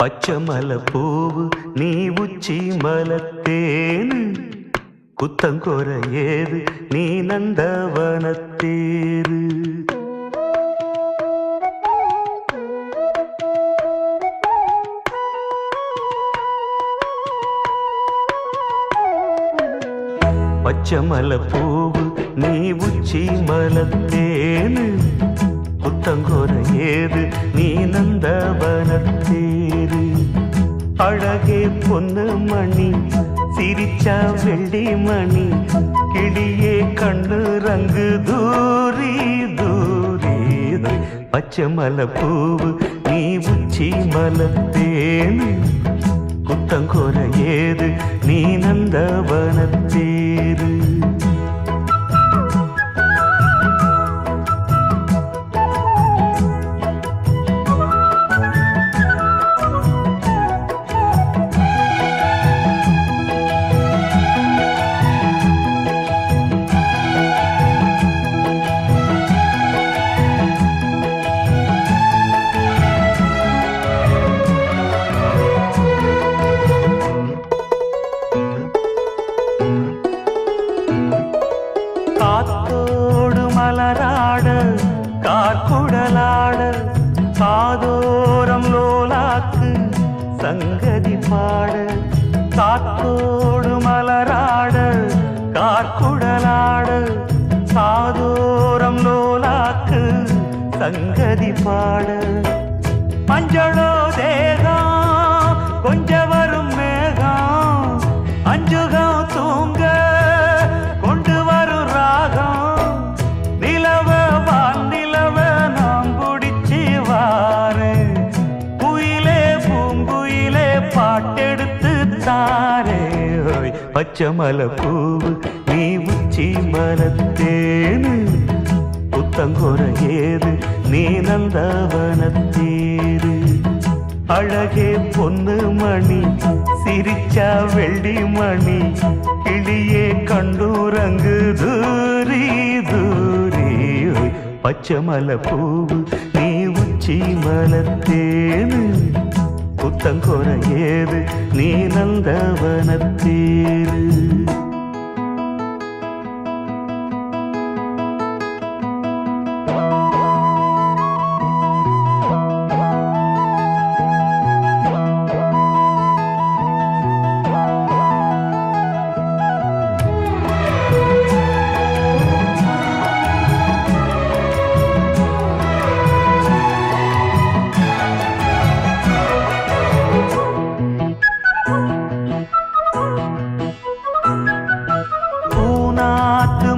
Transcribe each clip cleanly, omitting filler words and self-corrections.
பச்சமலை பூவு நீ உச்சி மலத்தேனு குத்தங்கொர ஏது நீ நந்தவனத்தேரு. பச்சமலை பூவு நீ உச்சி மலத்தேனு குத்தங்கொர ஏது நீ நந்தவனத்தேரு. அழகே பொன்னு மணி சிரிச்சா வெள்ளி மணி கிளியே கண்ணு ரங்கு தூரி தூரி. பச்சமலை பூவு நீ உச்சி மலத்தேனு குத்தங்கொர ஏது நீ நந்தவனத்தேரு. காத்தோடு மலராட கார்குடலாட காதோரம் லோலாக்கு சங்கதி பாட. காத்தோடு மலராட கார்குடலாட காதோரம் லோலாக்கு சங்கதி பாட. மஞ்சளோ தேகம் கொஞ்ச வரும் மேகம் அஞ்சுகம் தூங்க பாட்டெடுத்து தாரே. பச்சமலை பூவு நீ உச்சி மலத்தேனு புத்தங்கொர ஏது நீ நந்தவனத்தேரு. அழகே பொன்னு மணி சிரிச்சா வெள்ளி மணி கிளியே கண்டூரங்கு தூரி தூரி. பச்சமலை பூவு நீ உச்சி மலத்தேனு புத்தங்கொர ஏது நீ நந்தவனத்தேரு.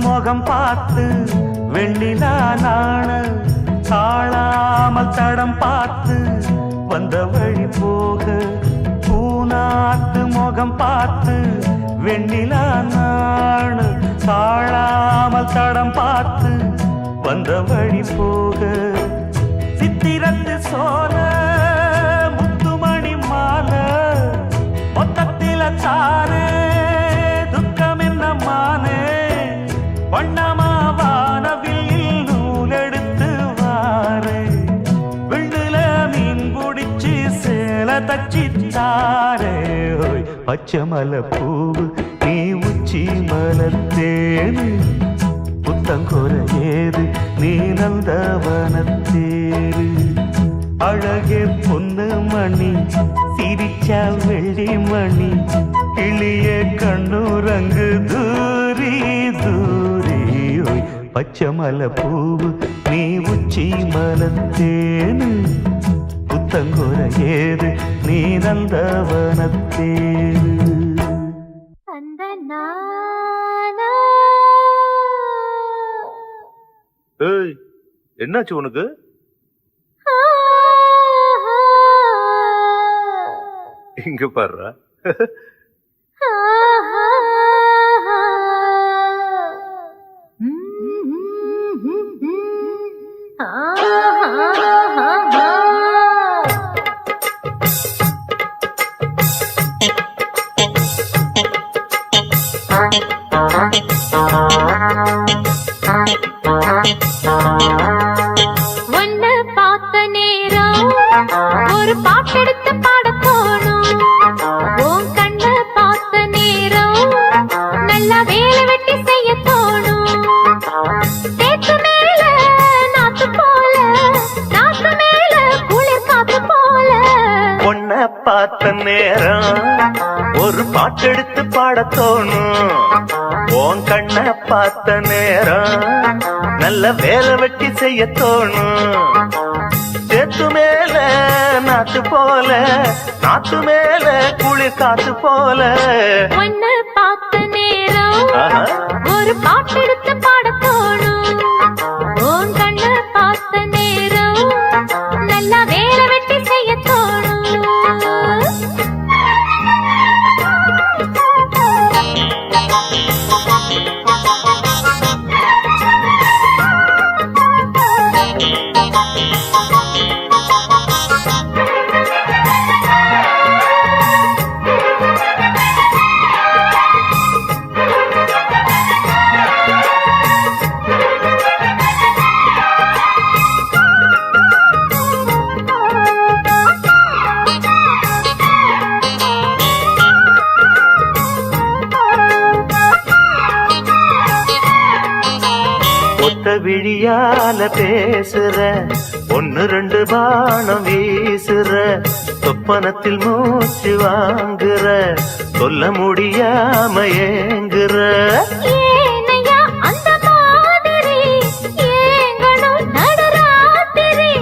முகம் பார்த்து வெண்ணிலா நாண தாழாமல் தடம் பார்த்து வந்த வழி போக. பூநாத்து முகம் பார்த்து வெண்ணிலா நாண தாழாமல் தடம் பார்த்து வந்த வழி போக. சித்திரத்து சோல முத்துமணி மாலை மொத்தத்தில தாரே துக்கம் என்ன மானே. வண்ணமாவானவில் நூலெடுத்து வாரே வெண்ணுல மீன் பிடிச்சு சேல தச்சித்தாரே. பச்சமலை பூவு நீ உச்சி மலத்தேனு புத்தங்கொர ஏது நீ நந்தவனத்தேரு. அழகே பொன்னு மணி சிரிச்சா வெள்ளி மணி கிளியே கண்ணூரங்கு தூரி தூரி. பச்சமலை பூவு நீ உச்சி மலத்தேனு புத்தங்கொர ஏது நீ நந்தவனத்தேரு. ஏய், என்னாச்சு உனக்கு? இங்க பாருடா. ஒன்னு பார்த்த நேரம் ஒரு பாட்டெடுத்து பாடப்போ பாட்டெடுத்து பாடத் தோணும். உன் கண்ண பார்த்த நேரம் நல்ல வேலை வெட்டி செய்ய தோணும். சேத்து மேல நாத்து போல, நாத்து மேல குளிர் காத்து போல. ஒன்னு பார்த்த நேரம் ஒரு பாட்டெடுத்து பாடத் தோணும். உன் கண்ண பார்த்த நேரம் நல்லா வேலை வெட்டி செய்ய தோணும். ஒத்த விழியால பேசுற, ஒன்னு ரெண்டு பானம் வீசுற, சொப்பனத்தில் மூச்சு வாங்குற, சொல்ல முடியாம ஏங்குற. ஏனையா அந்த மாதிரி ஏங்கணும் நடுராத்திரி.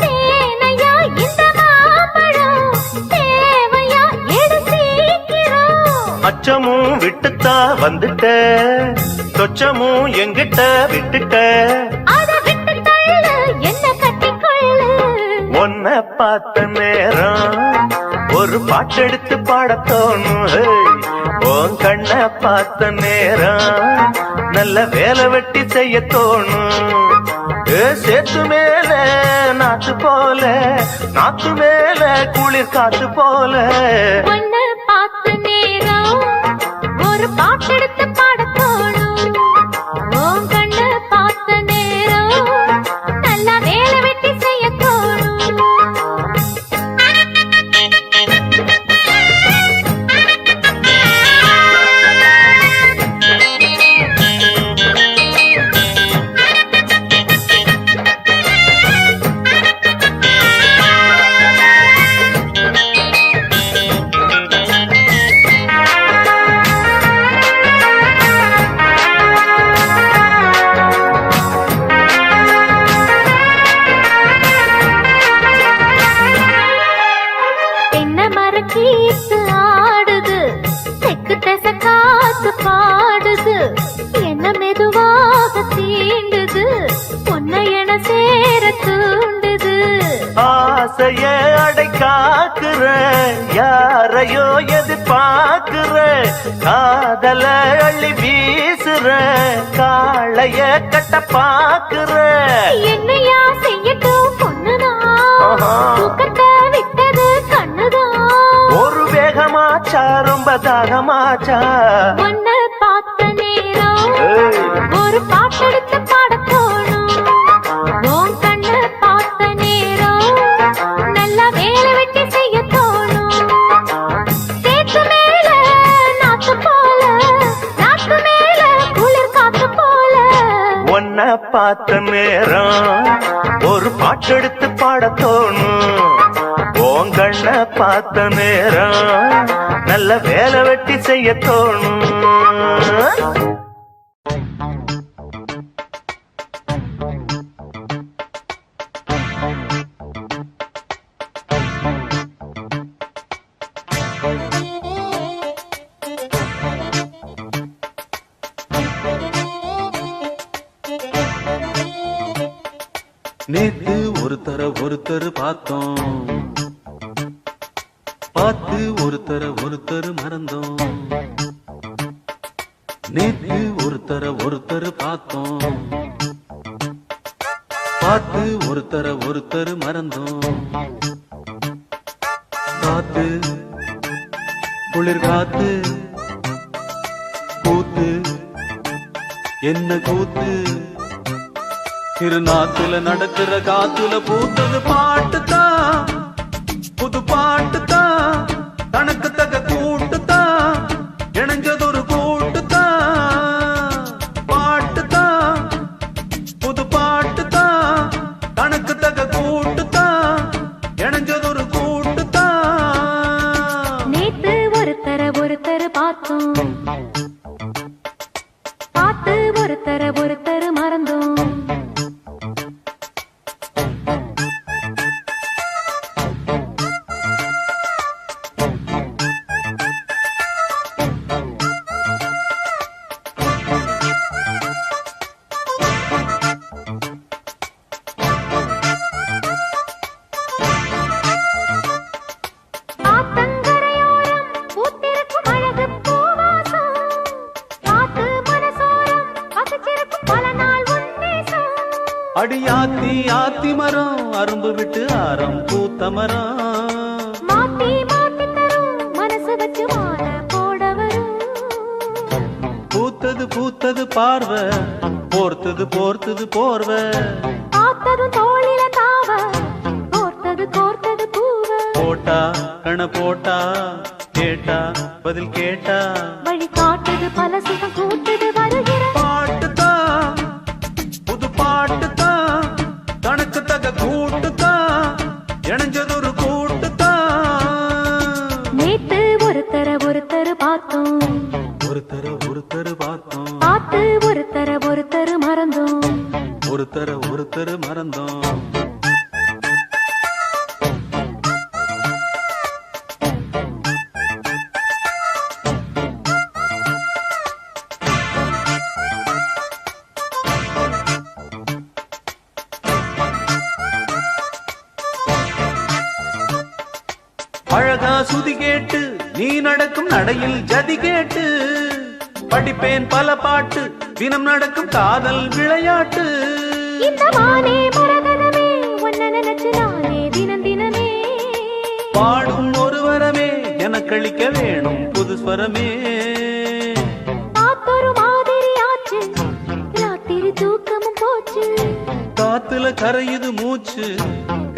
தேனையா இந்த மாம்பழம் தேவையா எடு சீக்கிரம். அச்சமும் விட்டுத்தா வந்துட்ட, சொச்சமும் எங்கிட்ட விட்டுட்ட. அத விட்டு தள்ளு என்ன கட்டிக்கொள்ளு. உன்னை பார்த்த நேரம் ஒரு பாட்டெடுத்து பாடத் தோணும். உன் கண்ண பார்த்த நேரம் நல்ல வேலை வெட்டி செய்ய தோணும். சேத்து மேல நாத்து போல, நாத்து மேல குளிர் காத்து போல. ஒன்னு பார்த்த நேரம் ஒரு பாட்டெடுத்து பாடத் தோணும். உன் கண்ண பார்த்த நேரம் நல்லா வேலை வெட்டி செய்ய தோணும். தென்னை மரக்கீத்து ஆடுது, தெக்கு திசை காத்து பாடுது, என்ன மெதுவாக தீண்டுது, உன்னை என சேர தூண்டுது. ஆசைய அடை காக்குற, யாரையோ எதிர்பார்க்கிற, காதல அள்ளி வீசுற, காளைய கட்ட பாக்குற. என்னையா செய்யட்டும் பொண்ணுதான், தூக்கத்தை விட்டது கண்ணுதான். ஒரு வேகமாச்சா ரொம்ப தாகமாச்சா. உன்னை பார்த்த நேரம் ஒரு பாட்டெடுத்து பாடத் தோணும். உன் கண்ணை பார்த்த நேரம் நல்லா வேலை வெட்டி செய்ய தோணும். சேத்து மேல நாத்து போல, நாத்து மேல குளிர் காத்து போல. உன்னை பார்த்த நேரம் ஒரு பாட்டெடுத்து பாடத் தோணும். உன் கண்ண பார்த்த நேரம் நல்ல வேலை வெட்டி செய்ய தோணும். நேத்து ஒருத்தர் பார்த்தோம், பார்த்து ஒருத்தர் மறந்தோம். நேத்து ஒருத்தர் பார்த்தோம், பார்த்து ஒருத்தர் மறந்தோம். காத்து குளிர் காத்து கூத்து என்ன கூத்து, திருநாத்துல நடக்கிற காத்துல பூத்தது பாட்டுதான், புது பாட்டுதான், தனக்கு தக கூட்டுதான், இணைஞ்சதொரு கூட்டுதான். பாட்டுதான் புது பாட்டுதான், தனக்கு தக கூட்டுதான், இணைஞ்சதொரு கூட்டுதான். நேத்து ஒருத்தர அடியாத்தி ஆத்தி மரம் அரும்பு விட்டு ஆரம் பூத்த மரம் மாத்தி மாத்தி தரும் மனசு வச்சு மாற போட வரும் பூத்தது பூத்தது பார்வை போர்த்தது போர்த்தது போர்வை பார்த்ததும் தோளில தாவ கோர்த்தது கோர்த்தது பூவ போட்டா கண போட்டா கேட்டா பதில் கேட்டா வழி காட்டுது பல சுகம் கூட்டுது வருகிற பாட்டுதான் புது பாட்டுதான் தனக்கு தக கூட்டுதான் இணைஞ்சதொரு கூட்டுதான் நேத்து ஒருத்தர பார்த்தோம் ஒருத்தர் பார்த்தோம் பார்த்து ஒருத்தர மறந்தோம் ஒருத்தர் மறந்தோம் அழகா சுதி கேட்டு நீ நடக்கும் நடையில் ஜதி கேட்டு படிப்பேன் பல பாட்டு தினம் நடக்கும் காதல் விளையாட்டு இந்த மானே மரகதமே உன்ன நினைச்சு நானே தினம் தினமே பாடும் ஒரு வரமே எனக்களிக்க வேணும் புது ஸ்வரமே காத்தொரு மாதிரி ஆச்சு ராத்திரி தூக்கமும் போச்சு காத்துல கரையுது மூச்சு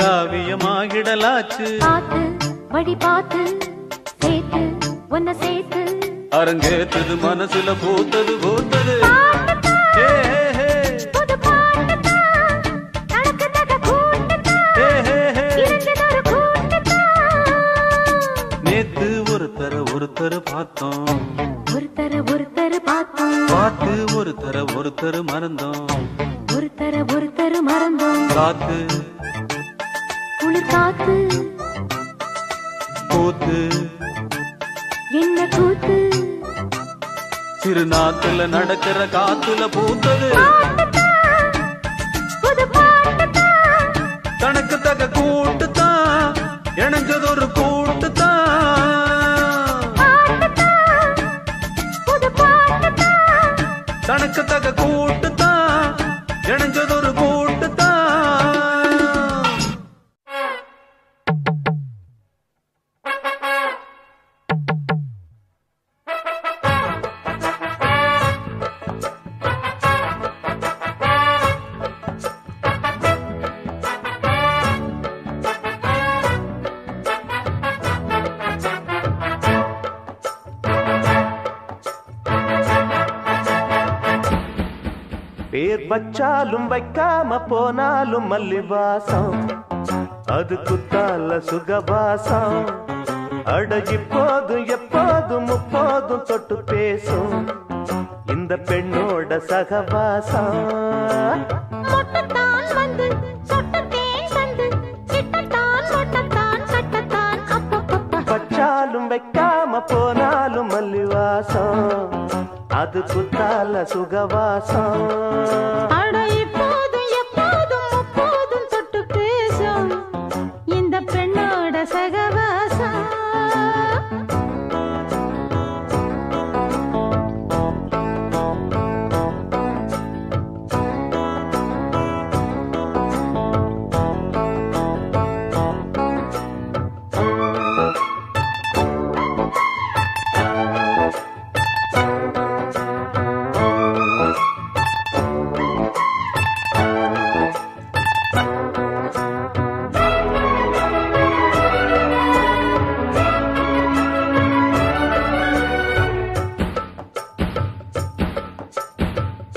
காவியமாகிடலாச்சு பார்த்து வழி பார்த்து சேர்த்து உன்ன சேர்த்து அரங்கேத்தது மனசுல பூத்தது பூத்தது ஹே, ஹே, ஹே. புது பாட்டுதான் தனக்கு தக கூட்டுதான் ஹே, ஹே, ஹே. இணைஞ்சதொரு கூட்டுதான் நேத்து ஒருத்தர் பார்த்தோம் ஒருத்தர பார்த்தோம் பார்த்து ஒருத்தர் மறந்தோம் ஒருத்தர மறந்தோம் காத்து குளிர் காத்து கூத்து என்ன கூத்து சிறு நாத்துல நடக்கிற காத்துல பூத்தது பாட்டுதான் புது பாட்டுதான் தனக்கு தக கூட்டுதான் இணைஞ்சதொரு கூட்டுதான் பாட்டுதான் புது பாட்டுதான் தனக்கு தக கூட்டுதான் இணைஞ்சதொரு கூட்டுதான் பேர் வச்சாலும் வைக்காம போனாலும் மல்லிவாசம் அது குத்தால சுகவாசம் அட இப்போதும் எப்போதும் முப்போதும் தொட்டு பேசும் இந்த பெண்ணோட சகவாசம் மொட்டத்தான் வந்து சொட்டத்தேன் தந்து கிட்டத்தான் மொட்டத்தான் கட்டத்தான் அப்பப்பப்பா வச்சாலும் வைக்காம போனாலும் மல்லிவாசம் அது குத்தால சுகவாசம் அட இப்போதும் எப்போதும் முப்போதும் தொட்டு பேசும் இந்த பெண்ணோட சகவாசம்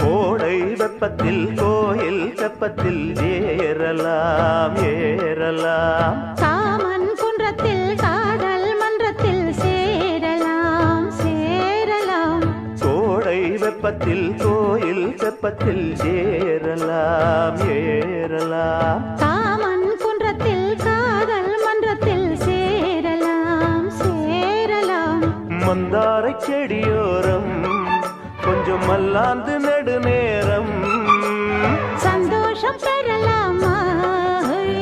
கோடை வெப்பத்தில் கோயில் தெப்பத்தில் ஏறலாம் ஏறலாம் காமன் குன்றத்தில் காதல் மன்றத்தில் சேரலாம் சேரலாம் கோடை வெப்பத்தில் கோயில் தெப்பத்தில் ஏறலாம் ஏறலாம் காமன் குன்றத்தில் காதல் மன்றத்தில் சேரலாம் சேரலாம் மந்தாரை செடியோரம் கொஞ்சம் மல்லாந்து நெடுநேரம் சந்தோஷம் பெறலாமா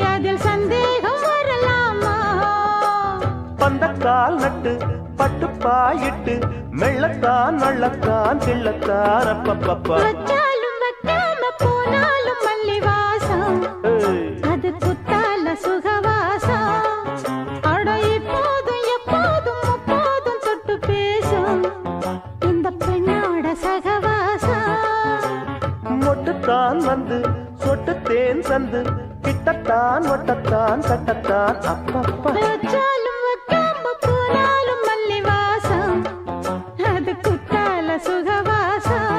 அதில் சந்தேகம் வரலாமா பந்தக்கால் நட்டு பட்டுப்பாயிட்டு மெள்ளத்தான் நள்ளத்தான் கிள்ளத்தான் அப்பப்பப்பா வச்சாலும் வைக்காம போனாலும் மல்லிவாசம் மட்டுத்தான் வந்து சொட்டு தேன் சந்து கிட்டத்தான் ஒட்டத்தான் கட்டத்தான் அப்பப்பா வச்சாலும் வைக்காம போனாலும் மல்லி வாசம் அது குத்தால சுகவாசம்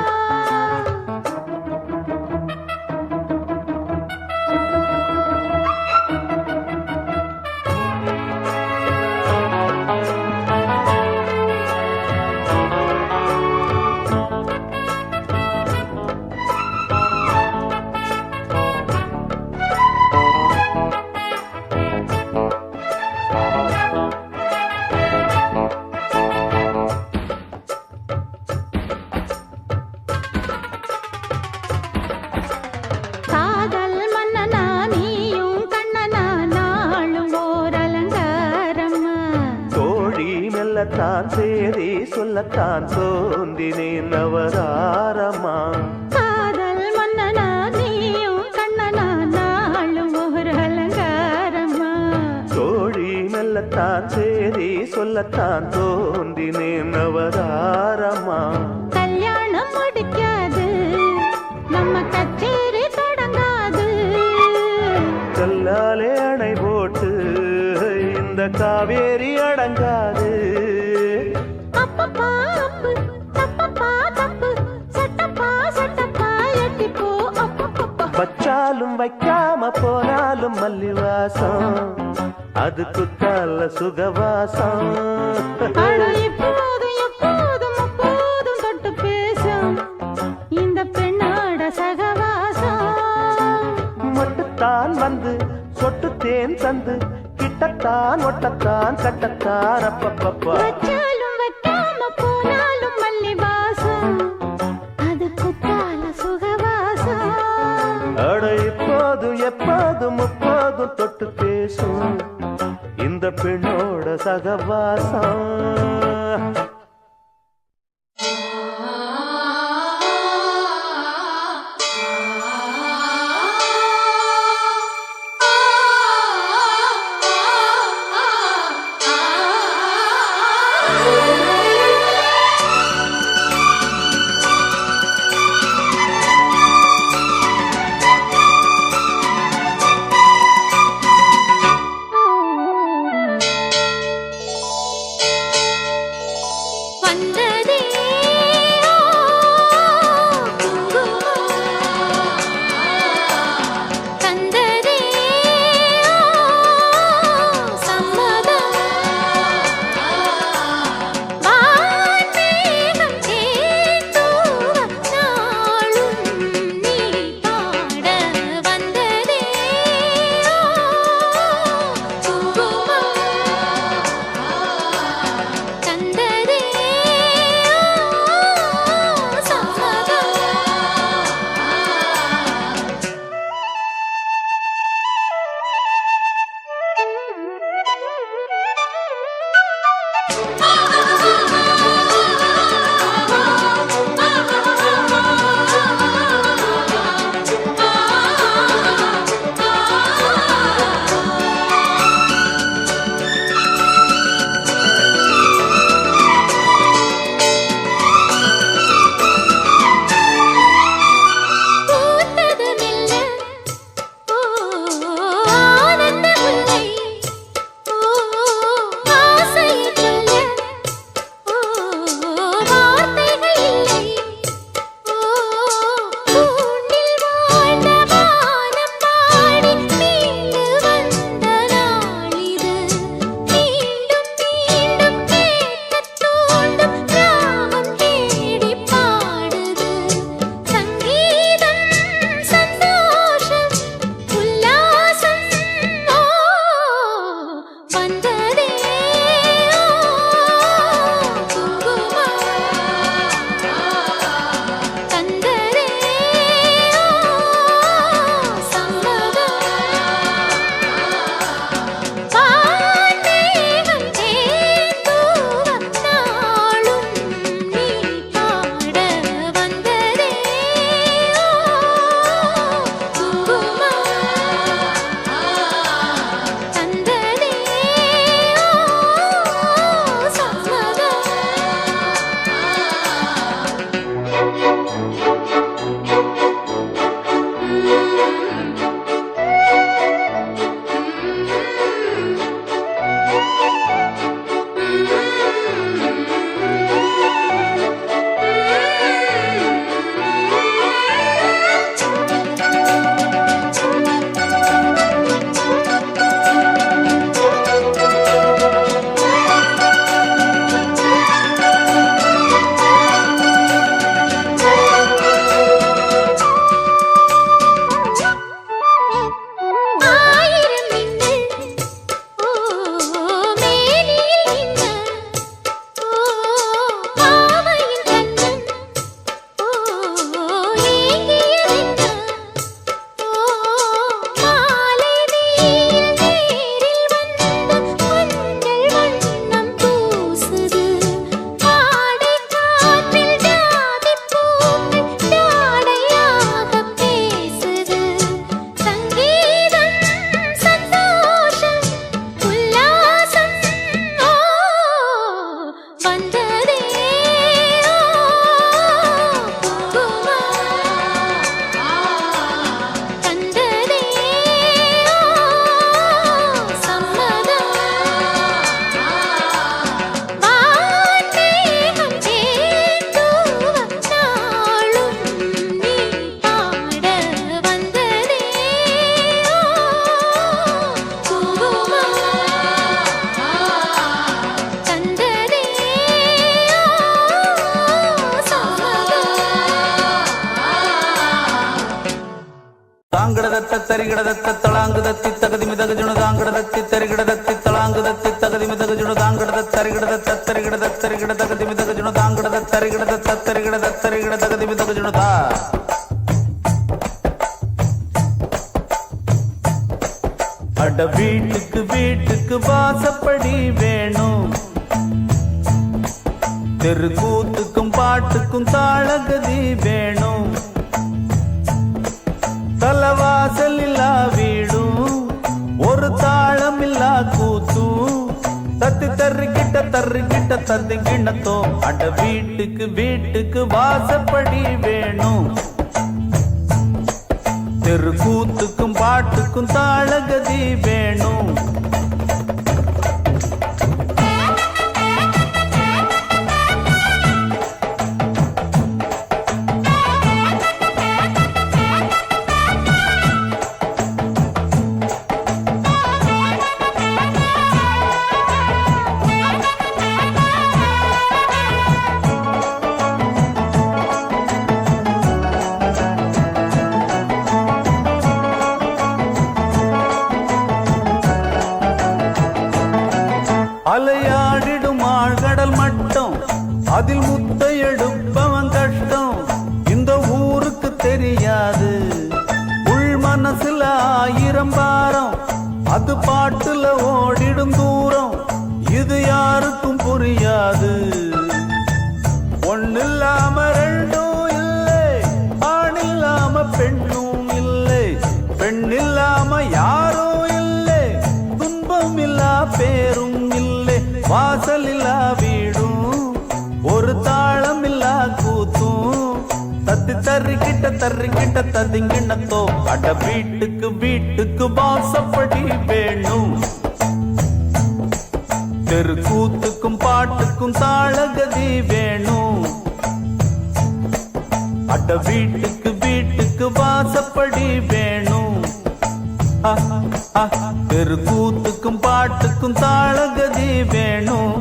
காதல் மன்னனா நீயும் கண்ணனா நாளும் ஓர் அலங்காரம்மா தோழி மெல்லத்தான் சேரி சொல்லத்தான் சோந்தினேன் நவதாரமா காதல் மன்னனா நீயும் கண்ணனா நாளும் ஓர் அலங்காரம்மா தோழி மெல்லத்தான் சேரி சொல்லத்தான் தோந்தினேன் நவதாரமா கல்யாணம் முடிக்காது நம்ம கச்சேரி தொடங்காது கல்லாலே அணை போட்டு இந்த காவேரி அடங்காது அப்பப்பா அப்பு தப்பப்பா தப்பு சட்டப்பா சட்டப்பா எட்டிப்போ அப்பப்பப்பா வச்சாலும் வைக்காம போனாலும் மல்லிவாசம் அது குத்தால சுகவாசம் அட இப்போதும் எப்போதும் அப்போதும் தொட்டு பேசும் இந்த பெண்ணோட சகவாசம் மட்டுத்தான் வந்து சொட்டு தேன் தந்து கிட்டத்தான் ஒட்டத்தான் கட்டத்தான் அப்பப்பப்பா வச்சாலும் வைக்காம போனாலும் மல்லி வாசம் அது குத்தால சுகவாசம் அட இப்போதும் எப்போதும் முப்போதும் தொட்டு பேசும் இந்த பெண்ணோட சகவாசம் தாங்கடதத்த தரிகடதத்த தளாங்குதத்தி தகதிமி தகஜுணு தாங்கடதத்தி தரிகடதத்தி தளாங்குதத்தி தகதிமி தகஜுணு தாங்கடத தரிகடதத்த தரிகடத தரிகட தகதிமி தகஜுணு தாங்கடத தரிகடதத்த தரிகடத தரிகட தகதிமி தகஜுணு தா அட வீட்டுக்கு வீட்டுக்கு வாசப்படி வேணும் தெரு கூத்துக்கும் பாட்டுக்கும் தாளகதி வேணும் தலவாசல் இல்லா வீடும் ஒரு தாளம் இல்லா கூத்தும் தத்தி தர்றிக்கிட்ட தத்தி கிண்ணத்தோ அட வீட்டுக்கு வீட்டுக்கு வாசப்படி வேணும் தெரு கூத்துக்கும் பாட்டுக்கும் தாளகதி வேணும் அலையாடிடும் ஆழ்கடல் மட்டம் அதில் முத்தை எடுப்பவன் கஷ்டம் இந்த ஊருக்கு தெரியாது உள் மனசுல 1000 பாரம் அது பாட்டுல ஓடிடும் தூரம் இது யாருக்கும் புரியாது ஒன்னில்லாம ரெண்டும் இல்லை ஆண் இல்லாம பெண்ணும் இல்லை பெண் இல்லாம யாரும் இல்லை துன்பம் இல்லா பேரும் வாசல் இல்லா வீடும் ஒரு தாளம் இல்லா கூத்தும் தத்தி தர்றிக்கிட்ட ததிங்கிண்ணத்தோ அட வீட்டுக்கு வீட்டுக்கு வாசப்படி வேணும் தெரு கூத்துக்கும் பாட்டுக்கும் தாளகதி வேணும் அட வீட்டுக்கு வீட்டுக்கு வாசப்படி வேணும் தெரு கூத்துக்கும் பாட்டுக்கும் தாளகதி வேணும்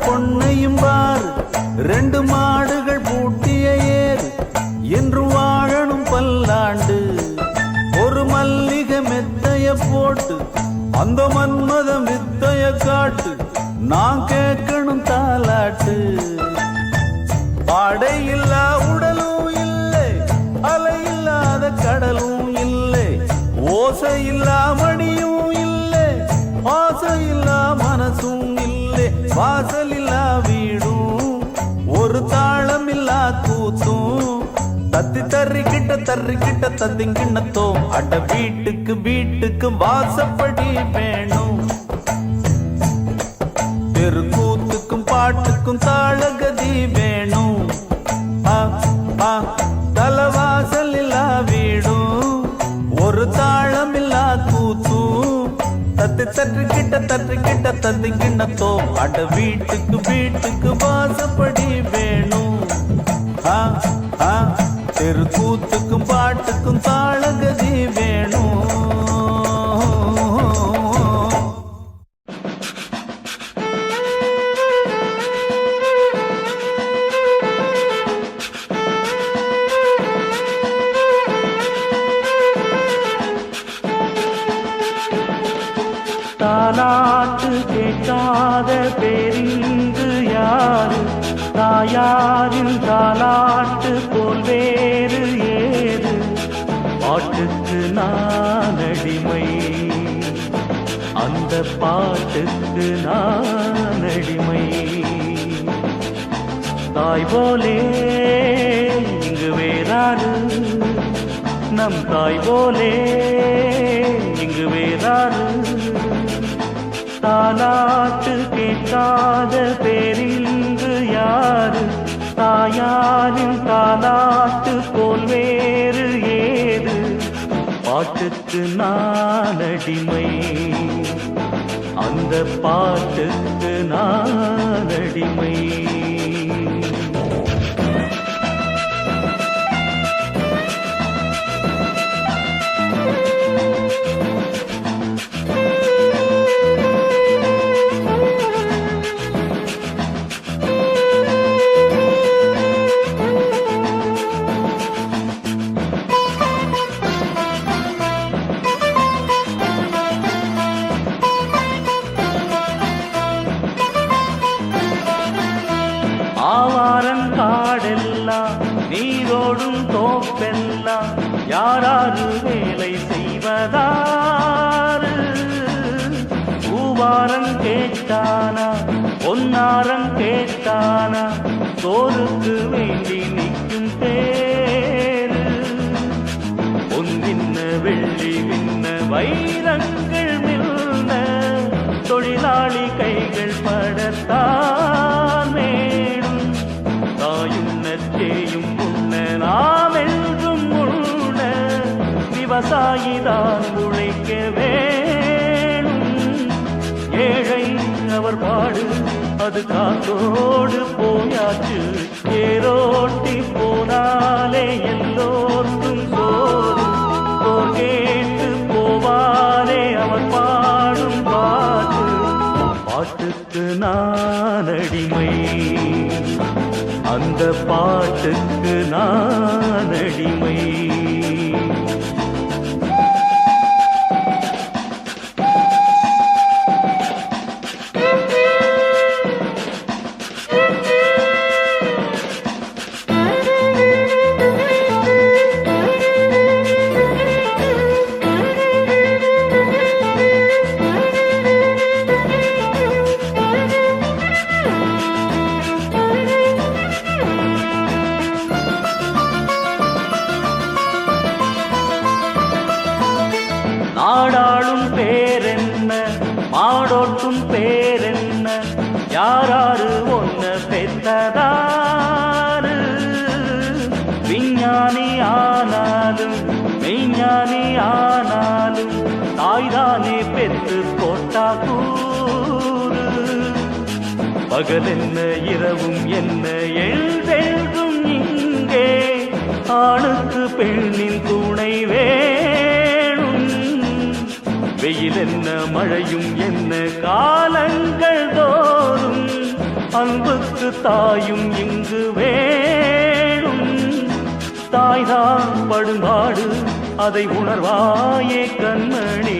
பொன்னையும் பார் 2 மாடுகள் பூட்டிய ஏர் என்று வாழணும் பல்லாண்டு ஒரு மல்லிகை மெத்தைய போட்டு அந்த மன்மத வித்தைய காட்டு நான் கேட்கணும் தாலாட்டு பாடை இல்லா உடலும் இல்லை அலை இல்லாத கடலும் இல்லை ஓசை இல்லா மணியும் இல்லை ஆசை இல்லா மனசும் இல்லை வாசல் இல்லா வீடும் ஒரு தாளம் இல்லா கூத்தும் தத்தி தர்றிக்கிட்ட தத்திங்கிண்ணத்தோ அட வீட்டுக்கு வீட்டுக்கு வாசப்படி வேணும் தெரு கூத்துக்கும் பாட்டுக்கும் தாளகதி வேணும் தலவாசல் இல்லா வீடும் ஒரு தாளம் இல்லா கூத்தும் தத்தி தர்றிக்கிட்ட தத்திங்கிண்ணத்தோ அட வீட்டுக்கு வீட்டுக்கு வாசப்படி வேணும் தெரு கூத்துக்கும் பாட்டுக்கும் தாளகதி வேணும் தாலாட்டு கேட்காத பேரிங்கு யாரு தாயாரின் தாலாட்டு போல் வேறு ஏது பாட்டுக்கு நான் அடிமை அந்த பாட்டுக்கு நான் அடிமை தாய் போலே இங்கு வேறாரு நம் தாய் போலே இங்கு வேறாரு தாலாட்டு கேட்காத பேரிங்கு யாரு தாயாரின் தாலாட்டு போல் பாட்டுக்கு நான் அடிமை, அந்த பாட்டுக்கு நான் அடிமை. ஆவாரங்காடெல்லாம் நீரோடும் தோப்பெல்லாம் யாராரு வேலை செய்வதாறு? பூவாரம் கேட்டானா பொன்னாரம் கேட்டானா சோறுக்கு வேண்டி நிற்கும் பேரு. பொன்னின்ன வெள்ளி விண்ண வைரங்கள் மில்ல தொழிலாளி கைகள் படத்தான் மேடும். தாயுன்னத்தேயும் உண்ண நாம் என்றும் உண்ண விவசாயிதான் உழைக்க வேணும். ஏழை அவர் பாடு அது காத்தோடு போயாச்சு. ஏரோட்டி போனாலே எல்லோருக்கும் சோறு. போர் கேட்டு போவானே அவர் பாடும் பாட்டு. பாட்டுக்கு நான் அடிமை, அந்த பாட்டுக்கு நான் அடிமை. நாடாளும் பேரென்ன மாடோட்டும் பேரென்ன யாராரு ஒன்ன பெற்றதாரு? விஞ்ஞானி ஆனாலும் மெய்ஞானி ஆனாலும் தாய்தானே பெற்று போட்டா கூறு. பகல் என்ன இரவும் என்ன எழுதெழுதும் இங்கே ஆணுக்கு பெண்ணின் துணை வேணும். வெயில் என்ன மழையும் என்ன காலங்கள் தோறும் அன்புக்கு தாயும் இங்கு வேணும். தாய்தான் படும்பாடு அதை உணர்வாயே கண்மணி.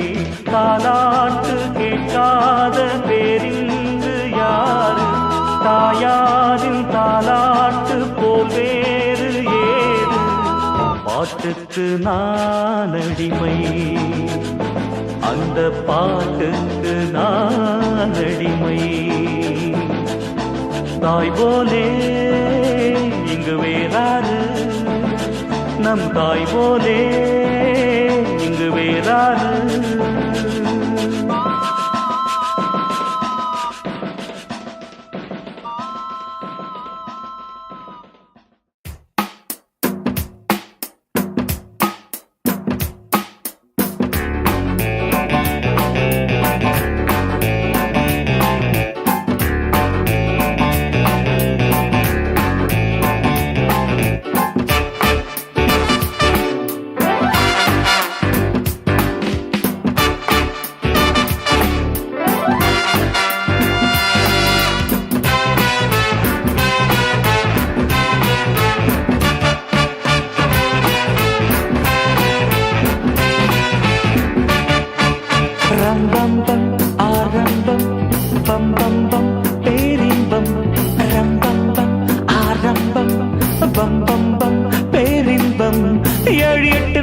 தாலாட்டு கேட்காத பேரிங்கு யாரு? தாயாரின் தாலாட்டு போல் வேறு ஏது? பாட்டுக்கு நான் அடிமை, அந்த பாட்டுக்கு நான் அடிமை. தாய் போலே இங்கு வேறாரு? நம் தாய் போலே இங்கு வேறாரு?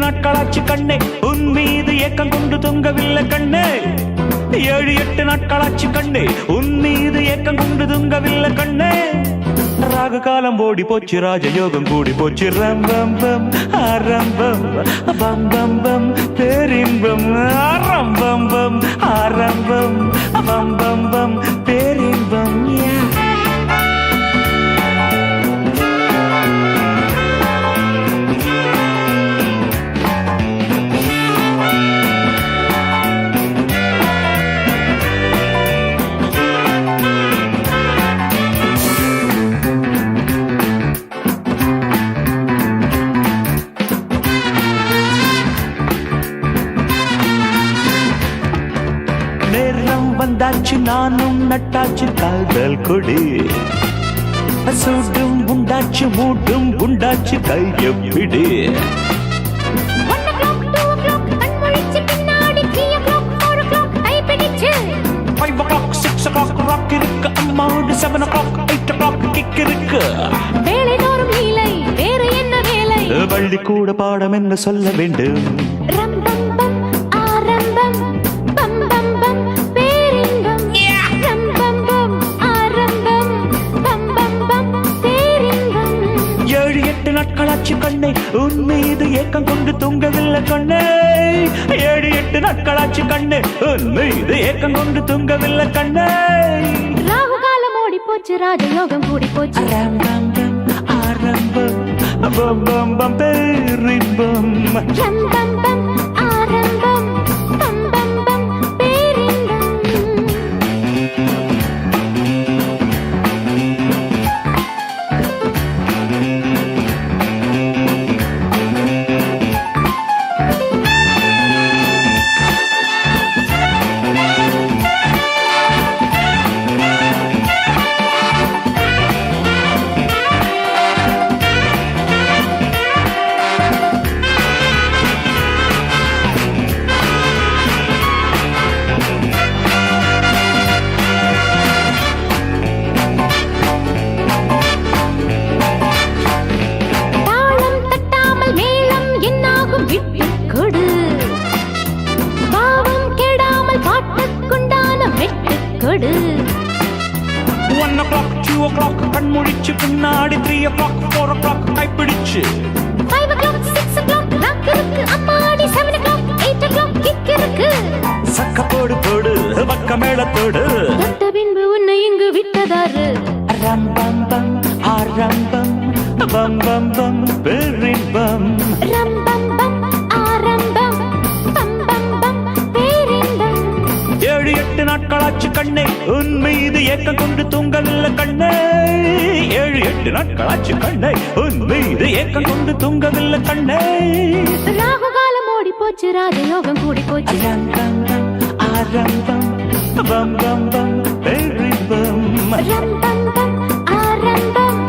நாட்களாச்சு கண்ணே உன் மீது ஏக்கம் கொண்டு தொங்கவில்லை கண்ணே. 7-8 நாட்களாச்சு கண்ணே உன் மீது ஏக்கம் கொண்டு தொங்கவில்லை கண்ணே. ராகு காலம் ஓடி போச்சு, ராஜயோகம் கூடி போச்சு. ரம்பம் பம் ஆரம்பம் பம் பம் பம் பேரின்பம். ஆரம்பம் பம் ஆரம்பம் பம் பம் பம் பேரின்பம். வந்தாச்சு நானும் நட்டாச்சு காதல் கொடி சூட்டும் உண்டாச்சு மூட்டும் உண்டாச்சு கையப்பிடி 1 o'clock 2 o'clock கண்முழிச்சு பின்னாடி 3 o'clock 4 o'clock கைப்பிடிச்சு 5 o'clock 6 o'clock ராக் இருக்கு அம்மாவோடு 7 o'clock 8 o'clock கிக் இருக்கு வேலை தோறும் நீலை வேறு என்ன வேலை வள்ளி கூட பாடம் என்ன சொல்ல வேண்டும் ரம் பம் பம் ஆரம்பம் பம் பம் பம் பேரின்பம் ரம் பம் பம் ஆரம்பம் பம் பம் பம் பேரின்பம் 7-8 நாட்களாச்சு கண்ணே உன் மீது ஏக்கம் கொண்டு தூங்கவில்லை கண்ணே 7-8 நாட்களாச்சு கண்ணே உன் மீது ஏக்கம் கொண்டு தூங்கவில்லை கண்ணே ராகு காலம் ஓடி போச்சு ராஜயோகம் கூடி போச்சு ஆரம்பம் பம் பம் பம் பேரின்பம் ரம் பம் பம் ஆரம்பம் பம் பம் பம் பேரின்பம் தாளம் தட்டாமல் மேளம் என்னாகும் விட்டுக் கொடு பாவம் கெடாமல் பாட்டுக்குண்டான மெட்டுக் கொடு 1 o'clock 2 o'clock கண்முழிச்சு பின்னாடி 3 o'clock 4 o'clock கைப்பிடிச்சு 5 o'clock 6 o'clock ராக் இருக்கு அம்மாடி 7 o'clock 8 o'clock கிக் இருக்கு சக்க போடு போடு பக்க மேளத்தோடு தொட்ட பின்பு உன்னை இங்கு விட்டதாரு ரம் பம் பம் ஆரம்பம் பம் பம் பம் பேரின்பம் ரம் பம் பம் ஆரம்பம் பம் பம் பம் பேரின்பம் 7-8 நாட்களாச்சு கண்ணே உன் மீது ஏக்கம் கொண்டு தூங்கவில்லை கண்ணே 7-8 நாட்களாச்சு கண்ணே உன் மீது ஏக்கம் கொண்டு தூங்கவில்லை கண்ணே ராகு காலம் ஓடி போச்சு ராஜயோகம் கூடி போச்சு ஆரம்பம் பம் பம் பம் பேரின்பம் ரம் பம் பம் ஆரம்பம்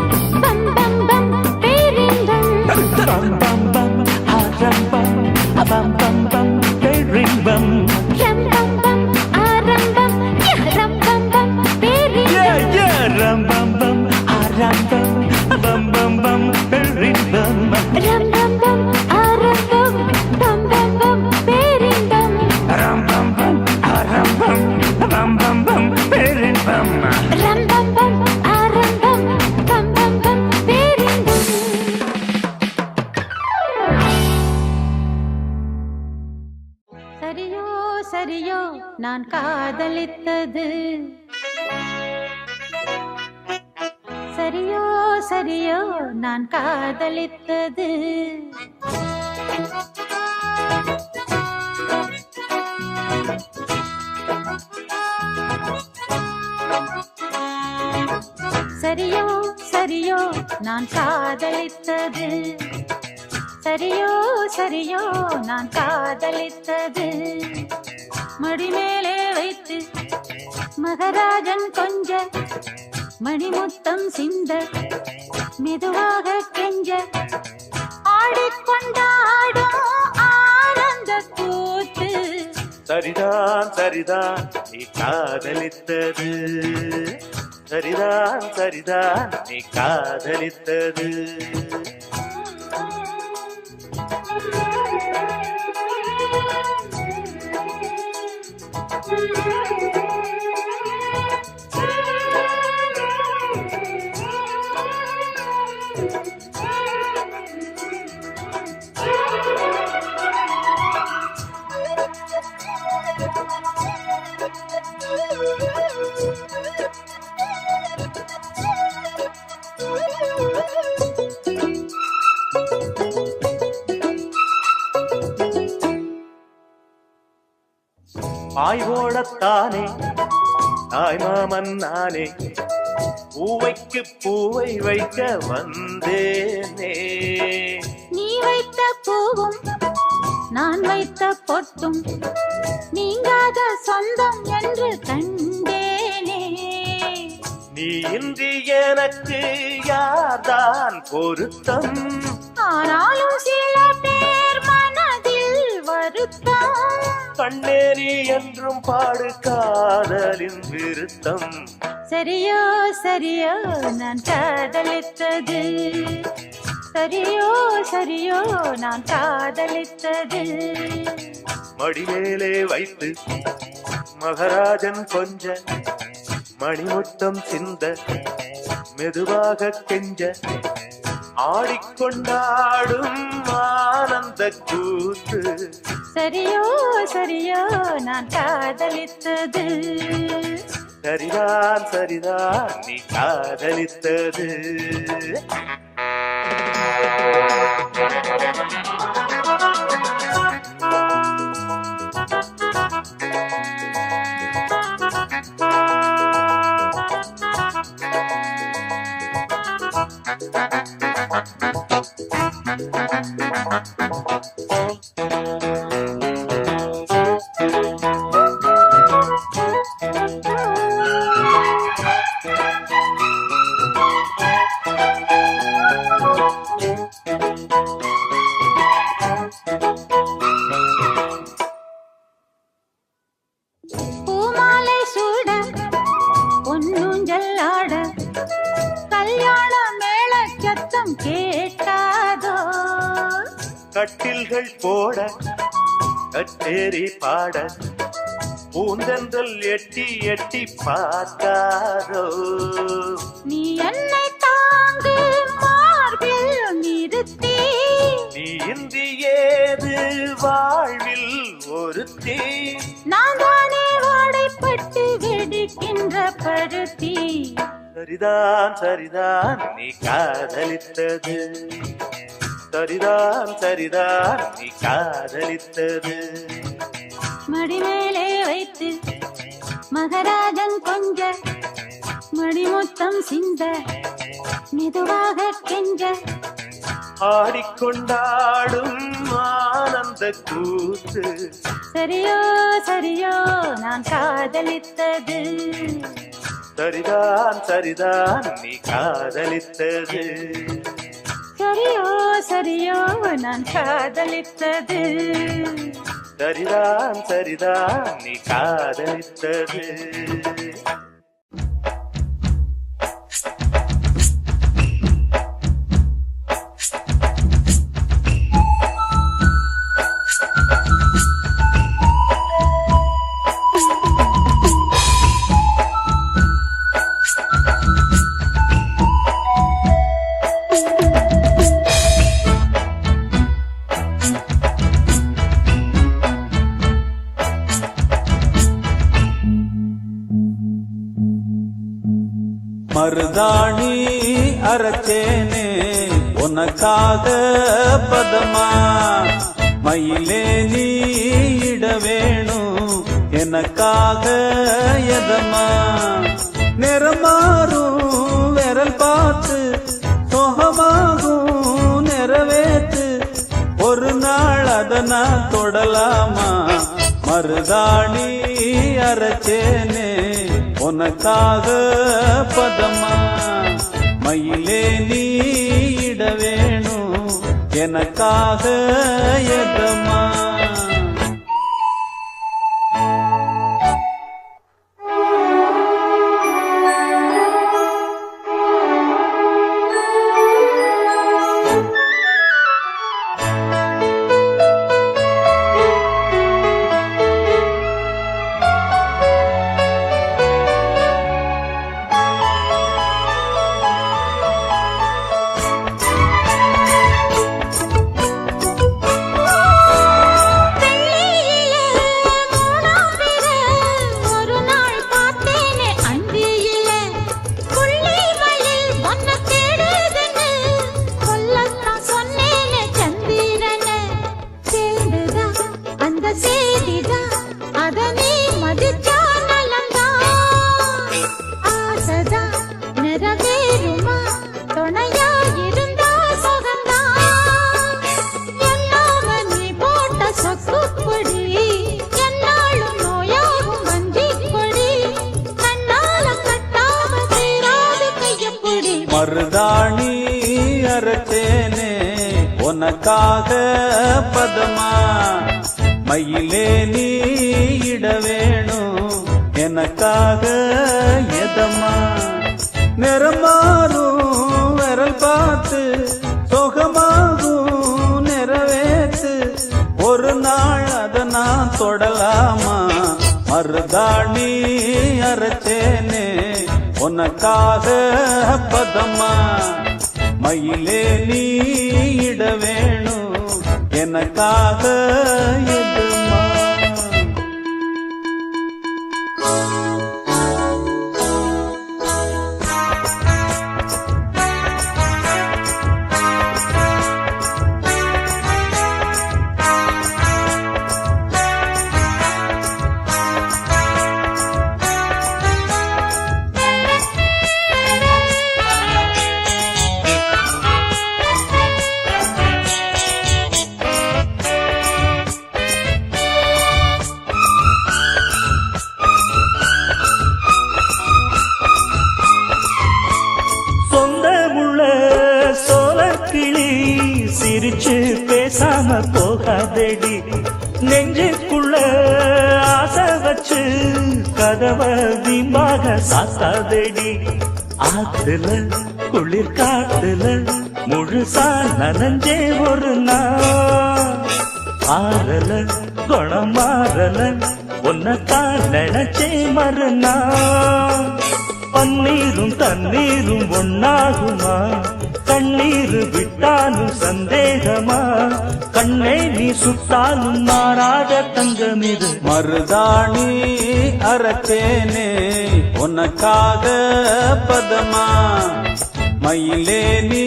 பம் பம் பம் பேரின்பம் பம் பம் பம் ஆரம்பம் பம் பம் பம் பேரின்பம் ரம் பம் பம் ஆரம்பம் ரம் பம் பம் பேரின்பம் ரம் பம் பம் ஆரம்பம் பம் பம் பம் பேரின்பம் ரம் பம் பம் ஆரம்பம் பம் பம் பம் பேரின்பம் ரம் பம் பம் ஆரம்பம் பம் பம் பம் பேரின்பம் ரம் பம் பம் ஆரம்பம் பம் பம் பம் பேரின்பம் சரியோ சரியோ நான் காதலித்தது சரியோ சரியோ நான் காதலித்தது சரியோ சரியோ நான் காதலித்தது சரியோ சரியோ நான் காதலித்தது மடிமேலே வைத்து மகராஜன் கொஞ்ச மணிமுத்தம் சிந்த மெதுவாக கெஞ்ச ஆடிக்கொண்டாடும் ஆனந்த கூத்து சரிதான் சரிதான் நீ காதலித்தது சரிதான் சரிதான் நீ காதலித்தது பாய் ஓடத்தானே தாய் மாமன் நானே பூவைக்கு பூவை வைக்க வந்தேனே நீ வைத்த பூவும் நான் வைத்த பொட்டும் நீங்காத சொந்தம் என்று கண்டேனே. நீ இன்றி எனக்கு யார்தான் பொருத்தம்? ஆனாலும் சில பேர் மனதில் வருத்தம். கண்ணேறி என்றும் பாடு காதலின் விருத்தம். சரியோ சரியோ நான் காதலித்தது, சரியோ சரியோ நான் காதலித்தது. மடிமேலே வைத்து மகராஜன் கொஞ்ச மணிமுத்தம் சிந்த மெதுவாக கெஞ்ச ஆடிக்கொண்டாடும் ஆனந்த கூத்து. சரியோ சரியோ நான் காதலித்தது, சரிதான் சரிதான் நீ காதலித்தது. பூமாலை சூட பொன்னூஞ்சல் ஆட கல்யாண மேள சத்தம் கேட்டாதோ. கட்டில்கள் போட கட்டேரி பாட பூந்தென்றல் எட்டி எட்டி பார்த்தாரோ. நீ என்னை தாங்கு மார்பில் நிறுத்தி, நீ இன்றி ஏது வாழ்வில் ஒருத்தி. நான் தானே வாடைப்பட்டு வெடிக்கின்ற பருத்தி. சரிதான் சரிதான் நீ காதலித்தது, சரிதான் சரிதான் நீ காதலித்தது. மடிமேலே வைத்து மகராஜன் கொஞ்ச மடிமுத்தம் சிந்த மெதுவாக கெஞ்ச ஆடிக்கொண்டாடும் ஆனந்த கூத்து. சரியோ சரியோ நான் காதலித்தது, சரிதான் சரிதான் நீ காதலித்தது. சரியோ சரியோ நான் காதலித்தது. சரிதான் சரிதான் நீ காதலித்தது. மருதாணி அரைச்சேனே உனக்காக பதமா, மயிலே நீ இட வேணும் எனக்காக எதமா. நிறமாறும் விரல் பார்த்து சோகமாகும் நிறைவேற்று, ஒரு நாள் அதனா தொடலாமா. மருதாணி அரைச்சேனே உனக்காக பதமா, மயிலே நீ இட வேணும் எனக்காக எதமா. உனக்காக பதமா மயிலே நீ இட வேணும் எனக்காக எதமா நிறமாறும் விரல் பார்த்து சுகமாகும் நிறைவேற்று ஒரு நாள் அத நான் தொடலாமா மருதாணி அரைச்சேனே உனக்காக பதமா மயிலே நீ இட வேணும் எனக்காக எதுமா சொந்தமுள்ள சோளக்கிளி சிரிச்சு பேசாம போகாதேடி நெஞ்சுக்குள்ள ஆசை வச்சு கதவ வீம்பாக சாத்தாதேடி ஆத்துல குளிர் காத்துல முழுசா நனஞ்சே ஒரு நாள் ஆறல குணம் மாறல உன்னத்தான் நினைச்சே மறுநாள் பன்னீரும் தண்ணீரும் ஒன்னாகுமா கண்ணீர் விட்டாலும் சந்தேகமா கண்ணை நீ சுட்டாலும் மாறாத தங்கமிது மருதாணி அரைச்சேனே உனக்காக பதமா மயிலே நீ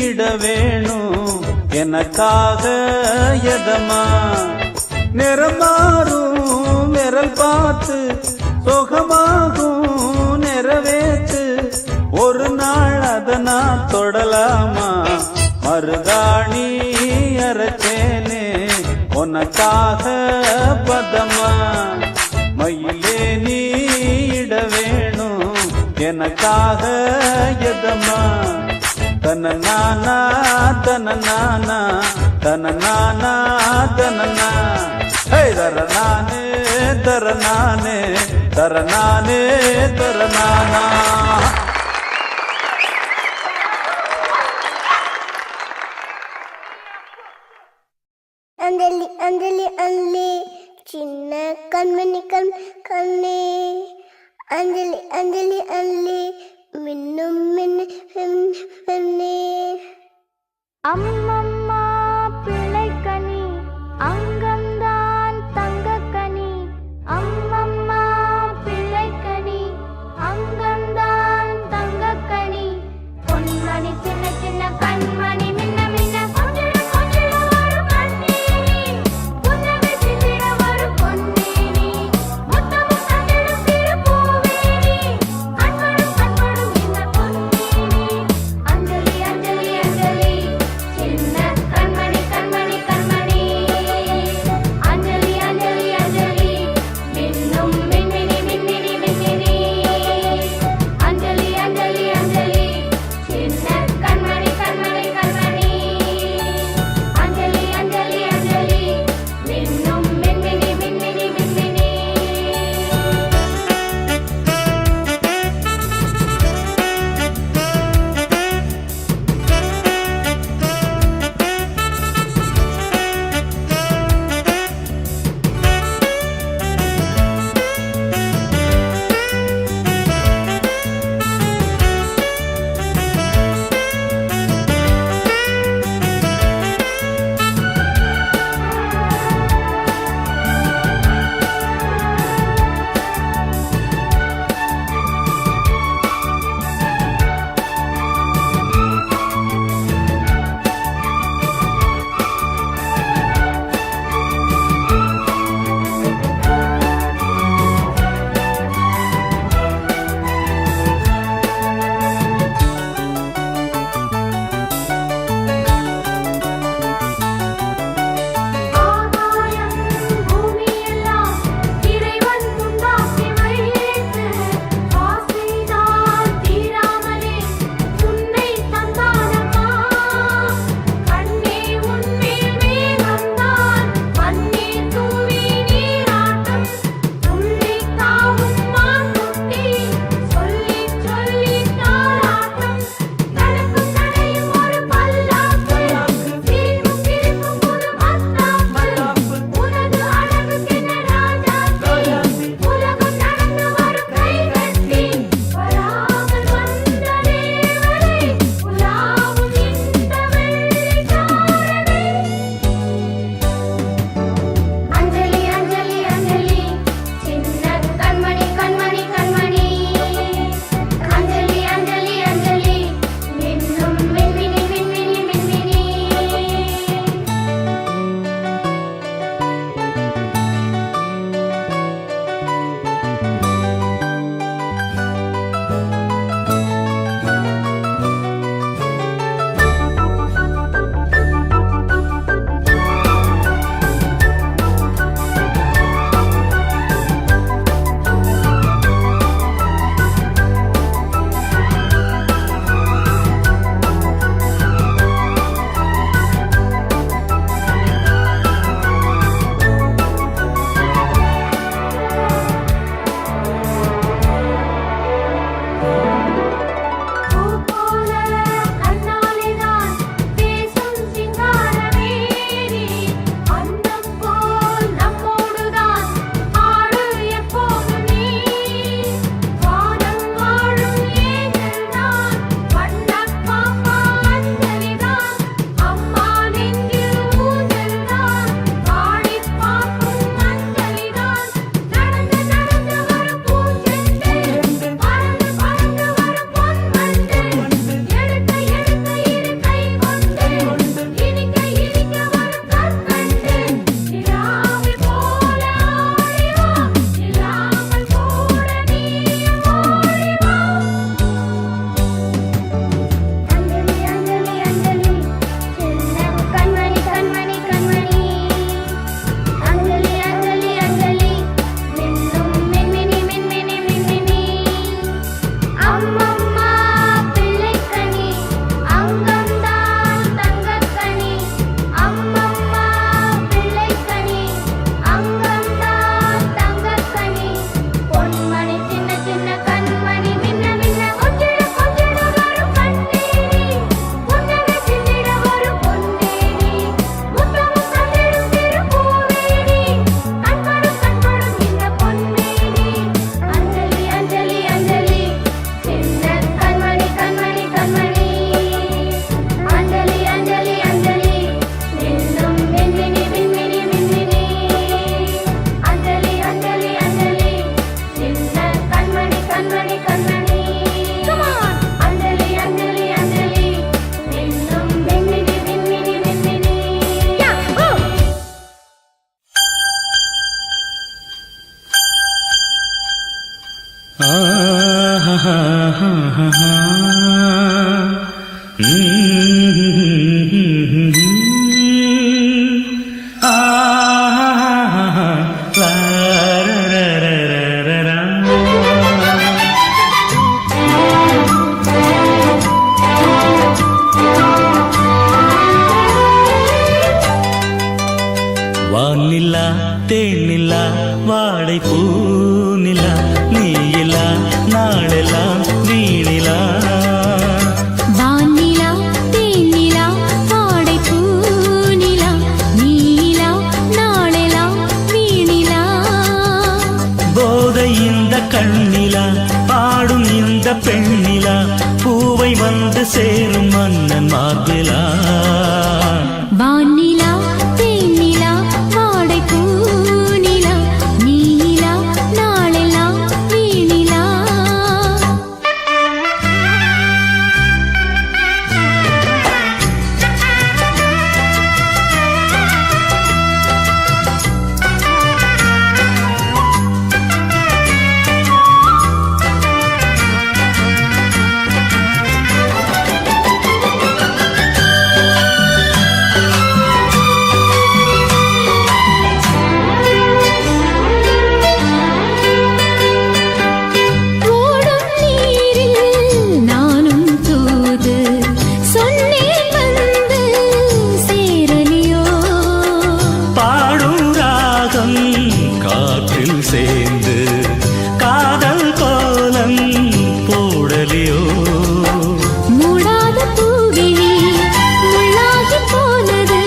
இட வேணும் எனக்காக எதமா நிறமாறும் விரல் பார்த்து சுகமாகும் நிறைவேற்று ஒரு நாள் அத நான் தொடலாமா மருதாணி அரைச்சேனே உனக்காக பதமா மயிலே நீ இட வேணும் எனக்காக எதமா தனநானா தனநானா தனநானா தனனா ஹே தரநானே தரநானே தரநானே தரநானா அஞ்சலி அஞ்சலி அஞ்சலி சின்ன கண்மணி கண்ணே அஞ்சலி அஞ்சலி அஞ்சலி மின்னும் மின்னே அம்மம்மா பிள்ளைக்கனி அங்கம்தான் தங்கக்கனி அம்மம்மா பிள்ளைக்கனி அங்கம்தான் தங்கக்கனி பொன்மணி சின்ன சின்ன கண்மணி மின்ன மின்ன கொஞ்சிட கொஞ்சிட ஒரு கண்ணீனி புன்னகை சிந்திட ஒரு பொன்னேனி முத்தமும் தந்திடும் சிறு பூவேனி கண்படும் கண்படும் இந்த பொன்னேனி அஞ்சலி அஞ்சலி அஞ்சலி சின்ன வானிலா தேனிலா வாடை பூநிலா நீயிலா நாளெல்லாம் வீணிலா வானிலா தேனிலா வாடை பூநிலா நீலா நாளெல்லாம் வீணிலா போதை இந்த கண்ணிலா பாடும் இந்த பெண்ணிலா பூவை வந்து சேரும் மன்னன் மார்பிலா வானிலா தேனிலா வாடை பூநிலா நீலா நாளெல்லாம் வீணிலா ஓடும் நீரில் நானும் தூது சொன்னேன் வந்து சேரலியோ பாடும் ராகம் காற்றில் சேர்ந்து காதல் கோலம் போடலியோ மூடாத பூவிழி முள்ளாகி போனது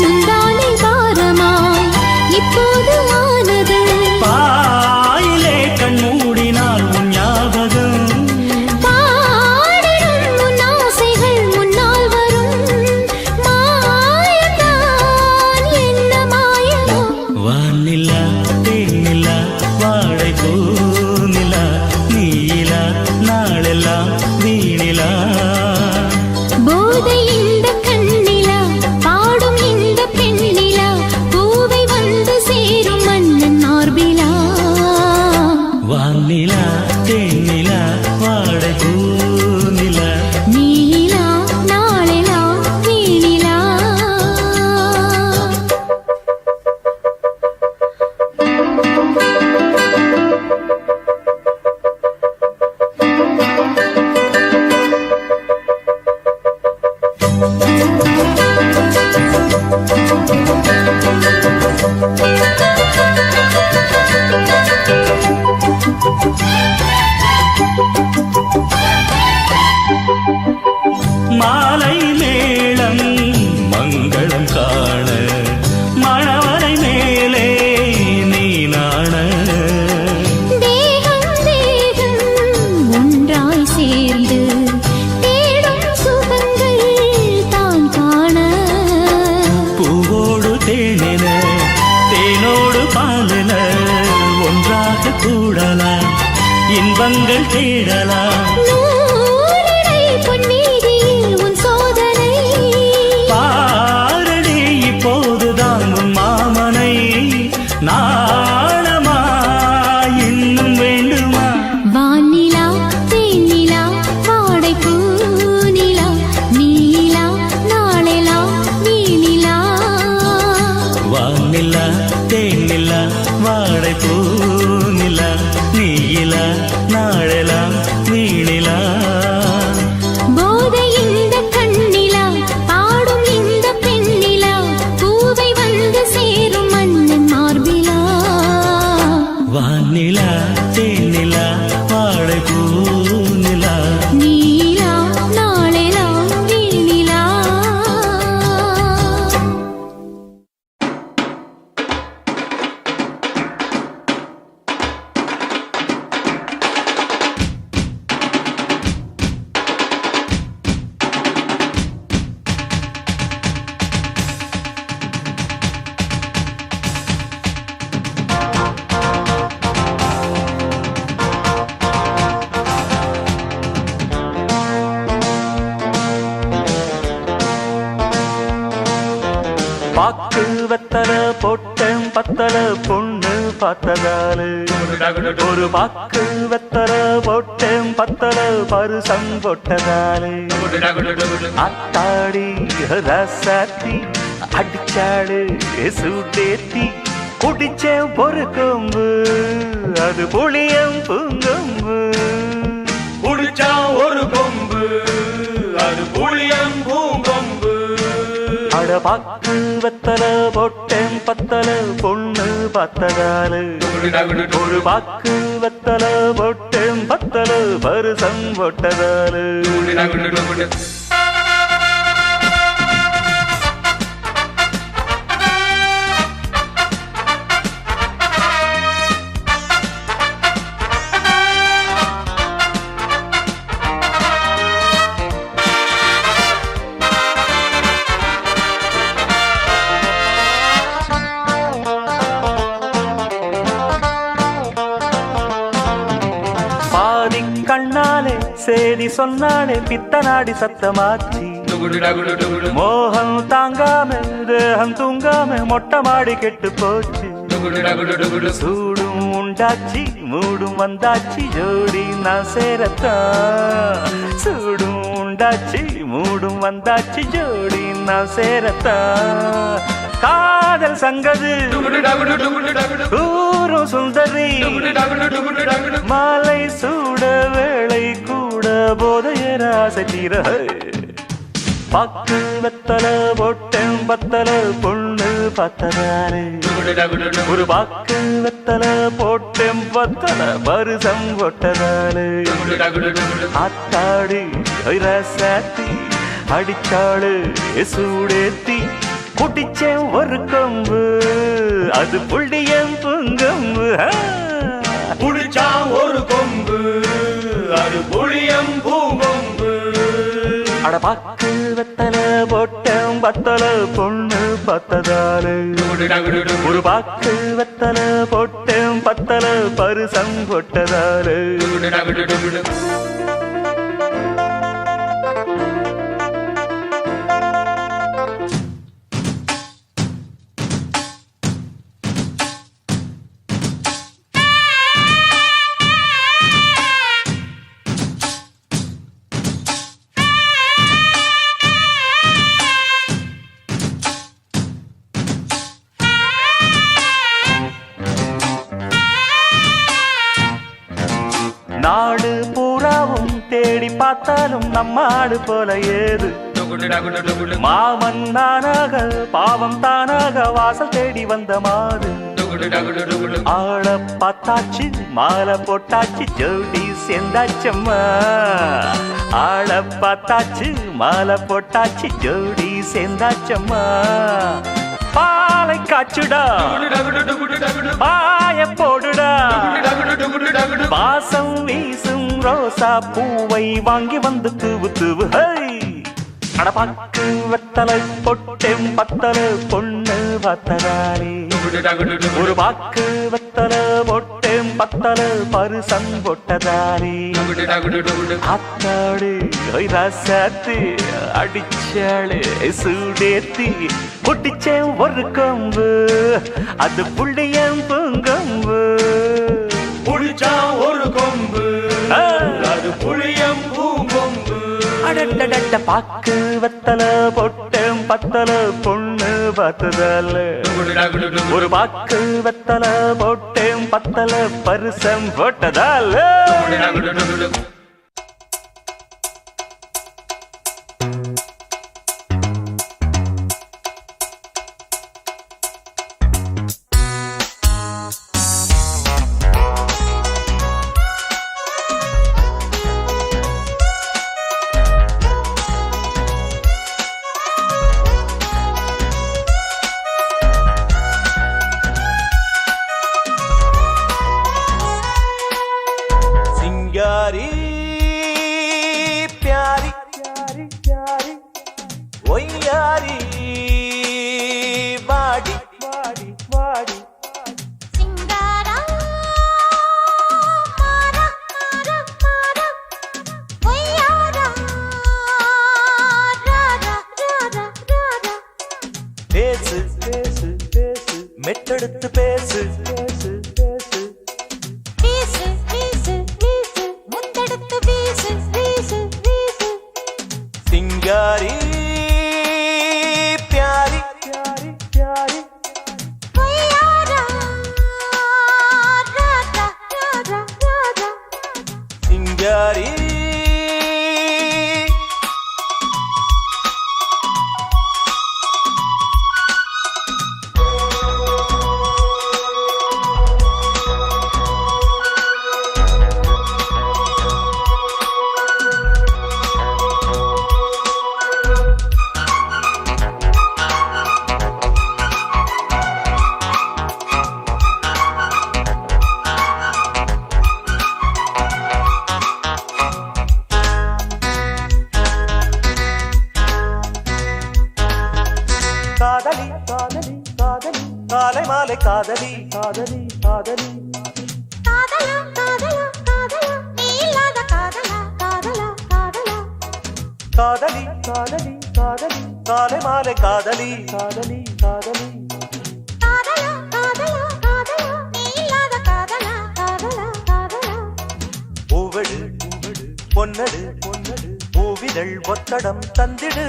முந்தானை பாரமாய் இப்போது ஆனது பாயிலே கண் மூடினால் உன் ஞாபகம் பாடிடும் உன் ஆசைகள் முன்னால் வரும் மாயம்தான் என்ன மாயமோ வானிலா தேனிலா வாடை பூநிலா நீலா நாளெல்லாம் வீணிலா போதை இந்த கண்ணிலா பாடும் இந்த பெண்ணிலா பூவை வந்து சேரும் மன்னன் மார்பிலா வானிலா தேனிலா வாடை பூநிலா நீலா நாளெல்லாம் வீணிலா மாலை மேளம் மங்களம் காண மணவரை மேலே நீ நாண தேகம் தேகம் ஒன்றாய் சேர்ந்து தேடும் சுகங்கள் தான் காண பூவோடு தேனின தேனோடு பாலின ஒன்றாக கூடலாம் இன்பங்கள் தேடலாம் நூலிடை பொன்மீதியில் உன் சோதனை பாரடி இப்போதுதான் உன் மாமனை நாணமா இன்னும் வேண்டுமா வானிலா தேனிலா வாடை பூநிலா நீலா நாளெல்லாம் வீணிலா வானிலா தேனிலா வாடை பூநிலா நீயிலா நாளெல்லாம் வீணிலா போதை இந்த கண்ணிலா பாடும் இந்த பெண்ணிலா பூவை வந்து சேரும் மன்னன் மார்பிலா வானிலா தேனிலா வாடை பூநிலா நீலா நாளெல்லாம் வீணிலா பாக்கு வெத்தல போட்ட பத்தல பொண்ணு பார்த்ததாலு ஒரு பாக்கு வெத்தல போட்டேன் பத்தல பருசம் போட்டதாலு அத்தாடி ரசாத்தி அடிச்சாடு சூட்டேத்தி குடிச்சேன் ஒரு கொம்பு அது புளியம் பூங்கொம்பு குடிச்சா ஒரு கொம்பு அது புளியம் பூங்கொம்பு அட பாக்கு வெத்தல போட்டேன் பத்தல பொண்ணு பார்த்ததாலு ஒரு பாக்கு வெத்தல போட்டேன் பத்தல பருசம் போட்டதாலு கண்ணாலே சேதி சொன்னாலே பித்தனாடி சத்தமாச்சி மோகம் தாங்காம தேகம் தூங்காம மொட்டை மாடி கெட்டு போச்சு சூடும் உண்டாச்சி மூடும் வந்தாச்சி ஜோடி நான் சேரத்தான் சூடும் உண்டாச்சி மூடும் வந்தாச்சி ஜோடி நான் சேரத்தான் காதல் சங்கது கூறும் சுந்தரி மாலை சூட வேளை கூட போதையர ஆசை தீர பாக்கு வெத்தல போட்டேன் பத்தல பொண்ணு பார்த்ததாரு ஒரு பாக்கு வெத்தல போட்டேன் பத்தல பருசம் போட்டதாரு ஆத்தாடு ரசாத்தி அடிச்சாடு சூடேத்தி குடிச்சேன் ஒரு கொம்பு அது புள்ளியம் பூங்கொம்பு குடிச்சா ஒரு கொம்பு அது புளியம் பூங்கொம்பு அட பாக்கு வெத்தல போட்டேன் பத்தல பொண்ணு பார்த்ததாலு ஒரு பாக்கு வெத்தல போட்டேன் பத்தல பருசம் போட்டதாலு நாடு பூராவும் தேடி பார்த்தாலும் நம்ம ஆடு போல ஏது மாமன் நானாக பாவம் தானாக வாசல் தேடி வந்த மாது ஆள பார்த்தாச்சு மாலை போட்டாச்சு ஜோடி சேர்ந்தாச்சம்மா ஆள பார்த்தாச்சு மாலை போட்டாச்சு ஜோடி சேர்ந்தாச்சம்மா பாலை காச்சுடா பாய போடுடா வாசம் வீசும் ரோசா பூவை வாங்கி வந்து தூவு தூவு அடபாக்கு வெத்தலை பொட்டேன் பத்தல பொண்ணு பார்த்ததாரே ஒரு பாக்கு வெத்தல பொட்டேன் பத்தல பருசம் பொட்டதாரே அத்தாடு ரசாத்து அடிச்சாளு சூடேத்தி குட்டிச்சேன் ஒரு கொம்பு அது புள்ளியம் பூங்கொம்பு குடிச்சா ஒரு கொம்பு அது புளியம் பூங்கொம்பு அடடட பாக்கு வெத்தல பொட்டேன் பத்தல பொண்ணு பார்த்ததால ஒரு பாக்கு வெத்தல பொட்டேன் பத்தல பருசம் போட்டதால சிங்காரி प्यारी ஒய்யாரி வாடி சிங்காரா மாரா ஒய்யாரா ராரா பேசு மெட்டெடுத்து பேசு பேசு பேசு வீசு வீசு வீசு முத்தெடுத்து வீசு வீசு வீசு சிங்காரி प्यारी प्यारी प्यारी பொய்யாரா ராரா ராரா ராரா சிங்காரி காதலி காதலி காதலி காலை மாலை காதலி காதலி காதலி காதலா காதலா காதலா நீ இல்லாத காதலா காதலா காதலா காதலி காதலி காதலி காலை மாலை காதலி காதலி காதலி காதலா காதலா காதலா நீ இல்லாத காதலா காதலா காதலா பூவெடு பூவெடு பொன்னடு பொன்னடு பூவிதழ் ஒத்தடம் தந்திடு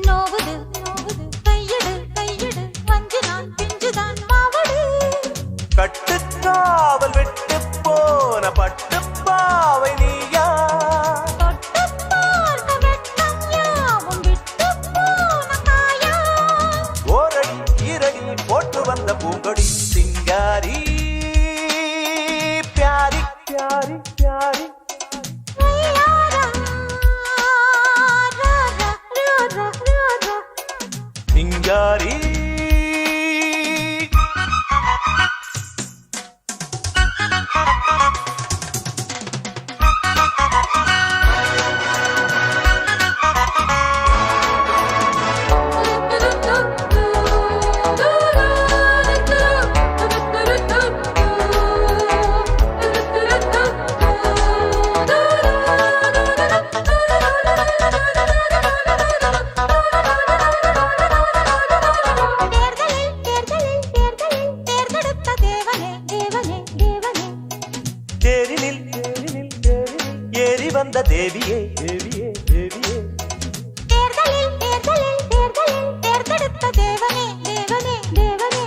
நோவுது நோவுது கையிடு கையிடு வஞ்சி நான் பிஞ்சுதான் மாவடு கட்டுக்காவல் விட்டு போன பட்டுப்பாவை நீயா தொட்டு பார்க்க வெட்கம் யாவும் விட்டு போன காயா ஓரடி ஈரடி போட்டு வந்த பூங்கொடி சிங்காரி प्यारी प्यारी प्यारी பொய்யாரா ராரா ராரா ராரா சிங்காரி தேர்தலில் தேர்தலில் தேர்தலில் தேர்ந்தெடுத்த தேவனே தேவனே தேவனே தேரினில் தேரினில் தேரினில் ஏறி வந்த தேவியே தேவியே தேவியே தேர்தலில் தேர்தலில் தேர்தலில் தேர்ந்தெடுத்த தேவனே தேவனே தேவனே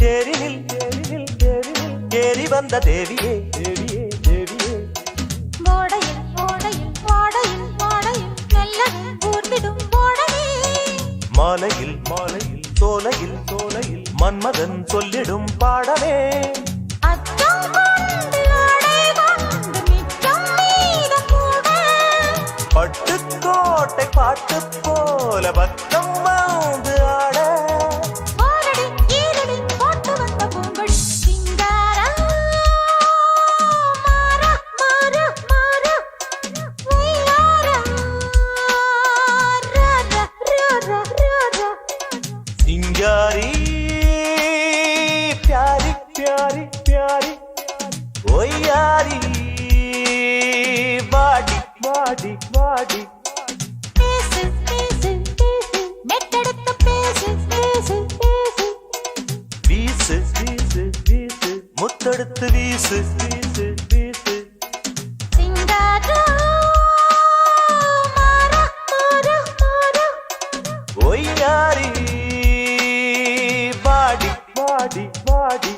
தேரினில் தேரினில் தேரினில் ஏறி வந்த தேவியே தேவியே தேவியே ஓடையில் ஓடையில் வாடையில் வாடையில் மெல்லவே ஊர்ந்திடும் ஓடவே மாலையில் மாலையில் சோலையில் சோலையில் மன்மதன் சொல்லிடும் பாடமே அச்சம் கொண்டு ஆடை கொண்டு மிச்சம் மீதம் கூட பட்டுக்கோட்டை பாட்டு போல பக்கம் வந்து ஆட ஓரடி ஈரடி போட்டு வந்த பூங்கொடி சிங்காரா மாறா மாறா மாறா பொய்யாரா ராரா ராரா ராரா சிங்காரி प्यारी प्यारी प्यारी ஒய்யாரி வாடி வாடி வாடி பேசு பேசு பேசு மெட்டெடுத்து பேசு பேசு பேசு வீசு வீசு வீசு முத்தெடுத்து வீசு வீசு வீசு சிங்காரா மாறா மாறா மாறா ஒய்யாரி வாடி வாடி வாடி